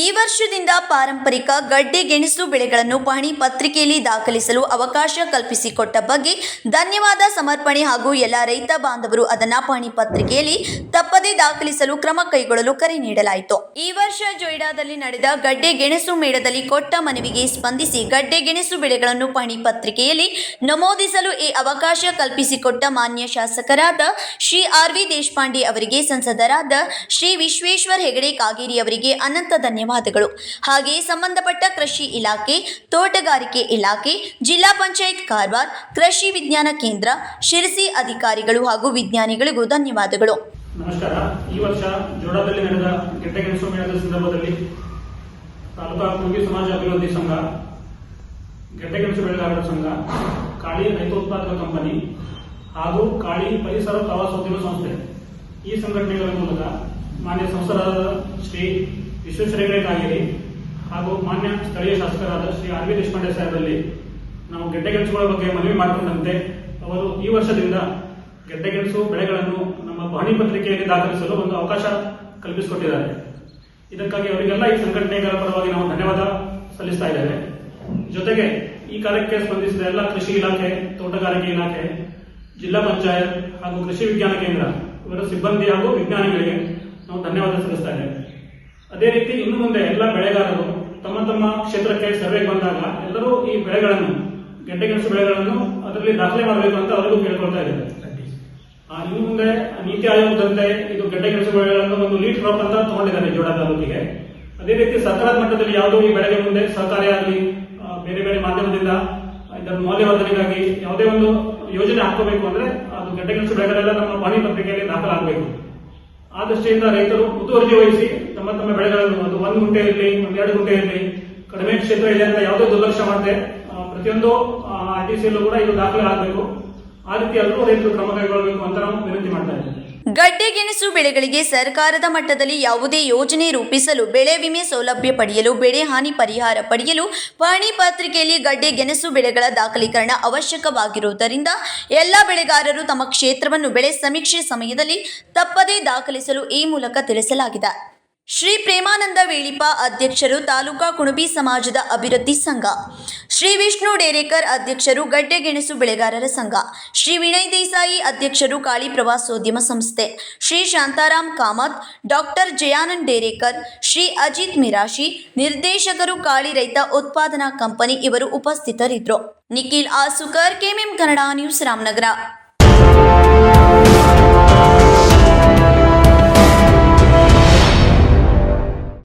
ಈ ವರ್ಷದಿಂದ ಪಾರಂಪರಿಕ ಗಡ್ಡೆ ಗೆಣಸು ಬೆಳೆಗಳನ್ನು ಪಹಣಿ ಪತ್ರಿಕೆಯಲ್ಲಿ ದಾಖಲಿಸಲು ಅವಕಾಶ ಕಲ್ಪಿಸಿಕೊಟ್ಟ ಬಗ್ಗೆ ಧನ್ಯವಾದ ಸಮರ್ಪಣೆ ಹಾಗೂ ಎಲ್ಲ ರೈತ ಬಾಂಧವರು ಅದನ್ನು ಪಹಣಿ ಪತ್ರಿಕೆಯಲ್ಲಿ ತಪ್ಪದೇ ದಾಖಲಿಸಲು ಕ್ರಮ ಕೈಗೊಳ್ಳಲು ಕರೆ ನೀಡಲಾಯಿತು। ಈ ವರ್ಷ ಜೊಯ್ಡಾದಲ್ಲಿ ನಡೆದ ಗಡ್ಡೆ ಗೆಣಸು ಮೇಳದಲ್ಲಿ ಕೊಟ್ಟ ಮನವಿಗೆ ಸ್ಪಂದಿಸಿ ಗಡ್ಡೆ ಗೆಣಸು ಬೆಳೆಗಳನ್ನು ಪಹಣಿ ಪತ್ರಿಕೆಯಲ್ಲಿ ನಮೂದಿಸಲು ಈ ಅವಕಾಶ ಕಲ್ಪಿಸಿಕೊಟ್ಟ ಮಾನ್ಯ ಶಾಸಕರಾದ ಶ್ರೀ ಆರ್.ವಿ. ದೇಶಪಾಂಡೆ ಅವರಿಗೆ, ಸಂಸದರಾದ ಶ್ರೀ ವಿಶ್ವೇಶ್ವರ ಹೆಗಡೆ ಕಾಗೇರಿ ಅವರಿಗೆ ಅನಂತ ಧನ್ಯವಾದಗಳು। ಹಾಗೆಯೇ ಸಂಬಂಧಪಟ್ಟ ಕೃಷಿ ಇಲಾಖೆ, ತೋಟಗಾರಿಕೆ ಇಲಾಖೆ, ಜಿಲ್ಲಾ ಪಂಚಾಯತ್ ಕಾರವಾರ, ಕೃಷಿ ವಿಜ್ಞಾನ ಕೇಂದ್ರ, ಶಿರಸಿ ಅಧಿಕಾರಿಗಳು ಹಾಗೂ ವಿಜ್ಞಾನಿಗಳಿಗೂ ಧನ್ಯವಾದಗಳು। ನಮಸ್ಕಾರ। ಈ ವರ್ಷ ಜೋಡಾದಲ್ಲಿ ನಡೆದ ಗೆಡ್ಡೆ ಗೆಣಸು ಮೇಳದ ಸಂದರ್ಭದಲ್ಲಿ ತಾಲೂಕಾ ಕುರುಬಿ ಸಮಾಜ ಅಭಿವೃದ್ಧಿ ಸಂಘ, ಗೆಡ್ಡೆ ಗೆಣಸು ಬೆಳೆಗಾರರ ಸಂಘ, ಕಾಳಿ ರೈತೋತ್ಪಾದಕ ಕಂಪನಿ ಹಾಗೂ ಕಾಳಿ ಪರಿಸರ ಪ್ರವಾಸೋದ್ಯಮ ಸಂಸ್ಥೆ ಈ ಸಂಘಟನೆಗಳ ಮೂಲಕ ಮಾನ್ಯ ಸಂಸದರಾದ ಶ್ರೀ ವಿಶ್ವೇಶ್ವರ ಹೆಗಡೆ ಕಾಗೇರಿ ಹಾಗೂ ಮಾನ್ಯ ಸ್ಥಳೀಯ ಶಾಸಕರಾದ ಶ್ರೀ ಆರ್.ವಿ. ದೇಶಪಾಂಡೆ ಸಾಹೇಬರಲ್ಲಿ ನಾವು ಗೆಡ್ಡೆ ಗೆಣಸುಗಳ ಬಗ್ಗೆ ಮನವಿ ಮಾಡಿಕೊಂಡಂತೆ ಅವರು ಈ ವರ್ಷದಿಂದ ಗೆಡ್ಡೆ ಗೆಣಸು ಬೆಳೆಗಳನ್ನು ನಮ್ಮ ಪಹಣಿ ಪತ್ರಿಕೆಯಲ್ಲಿ ದಾಖಲಿಸಲು ಒಂದು ಅವಕಾಶ ಕಲ್ಪಿಸಿಕೊಟ್ಟಿದ್ದಾರೆ। ಇದಕ್ಕಾಗಿ ಅವರಿಗೆಲ್ಲ ಈ ಸಂಘಟನೆಗಳ ಪರವಾಗಿ ನಾವು ಧನ್ಯವಾದ ಸಲ್ಲಿಸ್ತಾ ಇದ್ದೇವೆ। ಜೊತೆಗೆ ಈ ಕಾರ್ಯಕ್ಕೆ ಸ್ಪಂದಿಸಿದ ಎಲ್ಲ ಕೃಷಿ ಇಲಾಖೆ, ತೋಟಗಾರಿಕೆ ಇಲಾಖೆ, ಜಿಲ್ಲಾ ಪಂಚಾಯತ್ ಹಾಗೂ ಕೃಷಿ ವಿಜ್ಞಾನ ಕೇಂದ್ರ ಇವರ ಸಿಬ್ಬಂದಿ ಹಾಗೂ ವಿಜ್ಞಾನಿಗಳಿಗೆ ನಾವು ಧನ್ಯವಾದ ಸಲ್ಲಿಸ್ತಾ ಇದ್ದೇವೆ। ಅದೇ ರೀತಿ ಇನ್ನು ಮುಂದೆ ಎಲ್ಲ ಬೆಳೆಗಾರರು ತಮ್ಮ ತಮ್ಮ ಕ್ಷೇತ್ರಕ್ಕೆ ಸರ್ವೆಗೆ ಬಂದಾಗ ಎಲ್ಲರೂ ಈ ಬೆಳೆಗಳನ್ನು, ಗೆಡ್ಡೆ ಗೆಣಸು ಬೆಳೆಗಳನ್ನು ಅದರಲ್ಲಿ ದಾಖಲೆ ಮಾಡಬೇಕು ಅಂತ ಅವರಿಗೂ ಕೇಳ್ಕೊಳ್ತಾ ಇದ್ದೇವೆ। ಇನ್ನು ಮುಂದೆ ನೀತಿ ಆಯೋಗದಂತೆ ಇದು ಗೆಡ್ಡೆ ಗೆಣಸು ಬೆಳೆಗಳನ್ನು ಒಂದು ಲೀಡ್ ಕ್ರಾಪ್ ಅಂತ ತಗೊಂಡಿದ್ದಾರೆ ಜೋಡ ತಾಲೂಕಿಗೆ। ಅದೇ ರೀತಿ ಸರ್ಕಾರದ ಮಟ್ಟದಲ್ಲಿ ಯಾವುದೋ ಈ ಬೆಳೆಗೆ ಮುಂದೆ ಸಹಕಾರಿಯಾಗಿ ಬೇರೆ ಬೇರೆ ಮಾಧ್ಯಮದಿಂದ ಇದರ ಮೌಲ್ಯವರ್ಧನೆಗಾಗಿ ಯಾವುದೇ ಒಂದು ಯೋಜನೆ ಹಾಕೋಬೇಕು ಅಂದ್ರೆ ಅದು ಗೆಡ್ಡೆ ಗೆಣಸು ಬೆಳೆಗಳೆಲ್ಲ ನಮ್ಮ ಪಹಣಿ ಪತ್ರಿಕೆಯಲ್ಲಿ ದಾಖಲಾಗಬೇಕು। ಆ ದೃಷ್ಟಿಯಿಂದ ರೈತರು ಮುತುವರ್ಜಿ ವಹಿಸಿ ತಮ್ಮ ತಮ್ಮ ಬೆಳೆಗಳನ್ನು, ಅದು 1 ಗುಂಟೆ ಇರಲಿ, 2 ಗುಂಟೆ ಇರಲಿ, ಕಡಿಮೆ ಕ್ಷೇತ್ರ ಇದೆ ಅಂತ ಯಾವುದೇ ದುರ್ಲಕ್ಷ್ಯ ಮಾಡದೆ ಪ್ರತಿಯೊಂದು RTCಯಲ್ಲೂ ಕೂಡ ಇದು ದಾಖಲೆ ಆಗಬೇಕು। ಆ ರೀತಿ ಎಲ್ಲರೂ ರೈತರು ಕ್ರಮ ಕೈಗೊಳ್ಳಬೇಕು ಅಂತ ನಾವು ವಿನಂತಿ ಮಾಡ್ತಾ ಇದ್ದೇವೆ। ಗಡ್ಡೆ ಗೆಣಸು ಬೆಳೆಗಳಿಗೆ ಸರ್ಕಾರದ ಮಟ್ಟದಲ್ಲಿ ಯಾವುದೇ ಯೋಜನೆ ರೂಪಿಸಲು, ಬೆಳೆ ವಿಮೆ ಸೌಲಭ್ಯ ಪಡೆಯಲು, ಬೆಳೆ ಹಾನಿ ಪರಿಹಾರ ಪಡೆಯಲು ಪಹಣಿ ಪತ್ರಿಕೆಯಲ್ಲಿ ಗಡ್ಡೆ ಗೆಣಸು ಬೆಳೆಗಳ ದಾಖಲೀಕರಣ ಅವಶ್ಯಕವಾಗಿರುವುದರಿಂದ ಎಲ್ಲ ಬೆಳೆಗಾರರು ತಮ್ಮ ಕ್ಷೇತ್ರವನ್ನು ಬೆಳೆ ಸಮೀಕ್ಷೆ ಸಮಯದಲ್ಲಿ ತಪ್ಪದೇ ದಾಖಲಿಸಲು ಈ ಮೂಲಕ ತಿಳಿಸಲಾಗಿದೆ। ಶ್ರೀ ಪ್ರೇಮಾನಂದ ವೇಳಿಪ ಅಧ್ಯಕ್ಷರು, ತಾಲೂಕಾ ಕುಣಬಿ ಸಮಾಜದ ಅಭಿವೃದ್ಧಿ ಸಂಘ, ಶ್ರೀ ವಿಷ್ಣು ಡೇರೇಕರ್ ಅಧ್ಯಕ್ಷರು, ಗಡ್ಡೆ ಗೆಣಸು ಬೆಳೆಗಾರರ ಸಂಘ, ಶ್ರೀ ವಿನಯ್ ದೇಸಾಯಿ ಅಧ್ಯಕ್ಷರು, ಕಾಳಿ ಪ್ರವಾಸೋದ್ಯಮ ಸಂಸ್ಥೆ, ಶ್ರೀ ಶಾಂತಾರಾಮ್ ಕಾಮತ್, ಡಾಕ್ಟರ್ ಜಯಾನಂದ್ ಡೇರೇಕರ್, ಶ್ರೀ ಅಜಿತ್ ಮಿರಾಶಿ, ನಿರ್ದೇಶಕರು, ಕಾಳಿ ರೈತ ಉತ್ಪಾದನಾ ಕಂಪನಿ ಇವರು ಉಪಸ್ಥಿತರಿದ್ದರು। Nikhil Asukar, KMM Kannada news, Ramanagara.